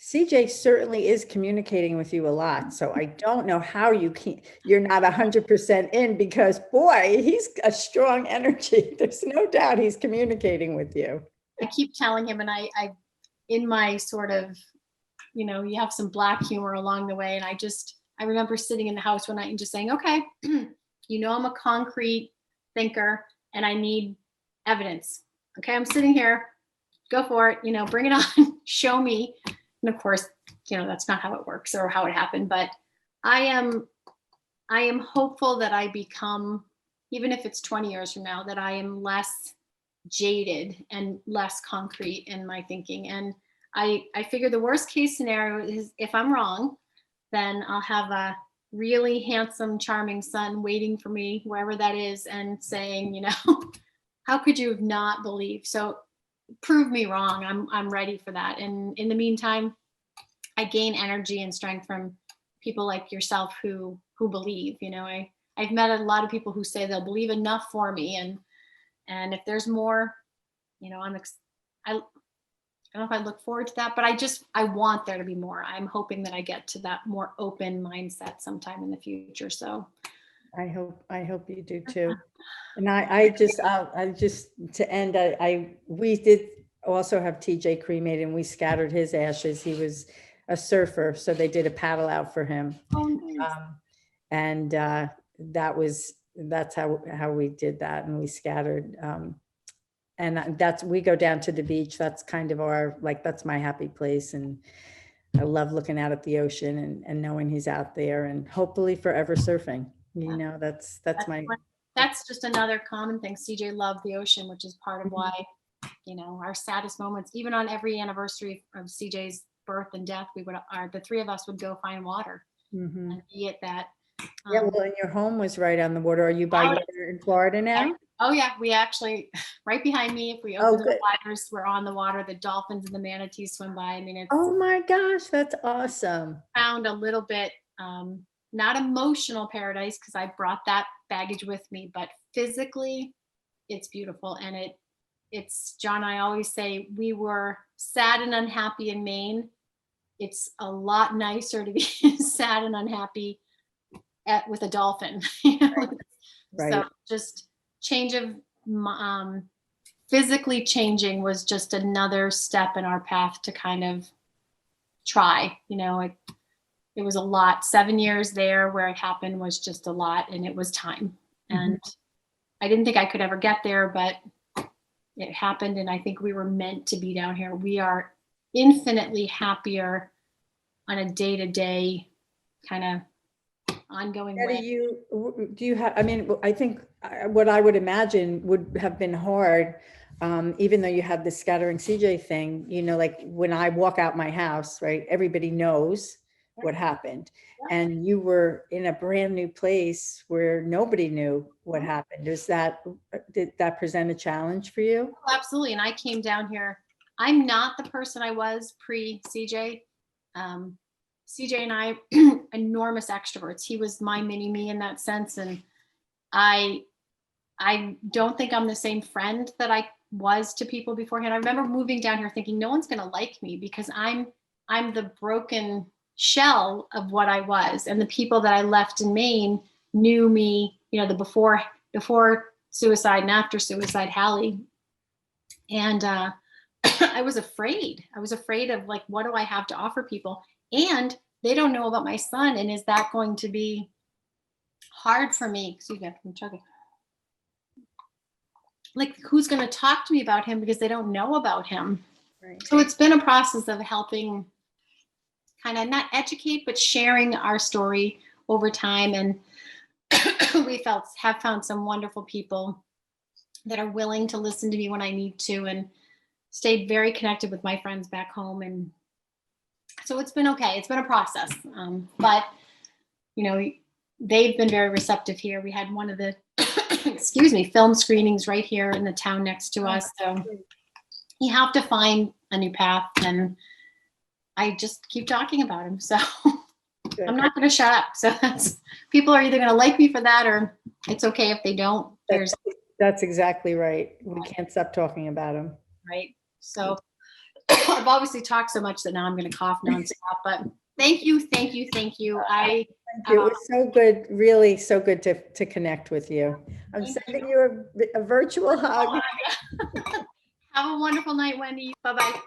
CJ certainly is communicating with you a lot. So I don't know how you're not 100% in, because boy, he's a strong energy. There's no doubt he's communicating with you. I keep telling him, and I in my sort of, you have some black humor along the way. And I remember sitting in the house one night and just saying, okay, I'm a concrete thinker and I need evidence. Okay, I'm sitting here, go for it, bring it on, show me. And of course, that's not how it works or how it happened, but I am hopeful that I become, even if it's 20 years from now, that I am less jaded and less concrete in my thinking. And I figure the worst case scenario is, if I'm wrong, then I'll have a really handsome, charming son waiting for me, wherever that is, and saying, how could you have not believed? So prove me wrong. I'm ready for that. And in the meantime, I gain energy and strength from people like yourself who believe. I've met a lot of people who say they'll believe enough for me, and if there's more, I don't know if I look forward to that, but I want there to be more. I'm hoping that I get to that more open mindset sometime in the future. So I hope you do too. And I just to end, we did also have TJ cremated, and we scattered his ashes. He was a surfer, so they did a paddle out for him. Oh, nice. And that's how we did that, and we scattered. And we go down to the beach. That's kind of that's my happy place. And I love looking out at the ocean and knowing he's out there, and hopefully forever surfing. That's my that's just another common thing. CJ loved the ocean, which is part of why, you know, our saddest moments, even on every anniversary of CJ's birth and death, the three of us would go find water and be at that. Yeah, well, and your home was right on the water. Are you by water in Florida now? Oh yeah, we actually, right behind me, if we open the sliders, we're on the water. The dolphins and the manatees swim by. I mean, it's Oh my gosh, that's awesome. found a little bit, not emotional paradise, because I brought that baggage with me, but physically it's beautiful. And it's John, I always say, we were sad and unhappy in Maine. It's a lot nicer to be sad and unhappy with a dolphin. Right. So just change of physically changing was just another step in our path to kind of try, you know. It was a lot. 7 years there where it happened was just a lot, and it was time. And I didn't think I could ever get there, but it happened, and I think we were meant to be down here. We are infinitely happier on a day-to-day kind of ongoing way. Do you have, I mean, I think what I would imagine would have been hard, even though you had the scattering CJ thing, you know, like when I walk out my house, right, everybody knows what happened. And you were in a brand new place where nobody knew what happened. Did that present a challenge for you? Oh, absolutely. And I came down here. I'm not the person I was pre-CJ. CJ and I, enormous extroverts. He was my mini me in that sense. And I don't think I'm the same friend that I was to people beforehand. I remember moving down here thinking no one's going to like me because I'm the broken shell of what I was. And the people that I left in Maine knew me, you know, the before suicide and after suicide Hallie. And I was afraid. I was afraid of like, what do I have to offer people? And they don't know about my son. And is that going to be hard for me? Excuse me, I'm chugging. Like, who's going to talk to me about him because they don't know about him? Right. So it's been a process of helping kind of not educate, but sharing our story over time. And we have found some wonderful people that are willing to listen to me when I need to, and stayed very connected with my friends back home. And so it's been okay. It's been a process. But, you know, they've been very receptive here. We had one of the, film screenings right here in the town next to us. So you have to find a new path, and I just keep talking about him. So good. I'm not going to shut up. So people are either going to like me for that, or it's okay if they don't. That's exactly right. We can't stop talking about him. Right. So I've obviously talked so much that now I'm going to cough nonstop, but thank you. Thank you. Thank you. Thank you. It was so good, really so good to connect with you. I'm sending you a virtual hug. Have a wonderful night, Wendy. Bye-bye.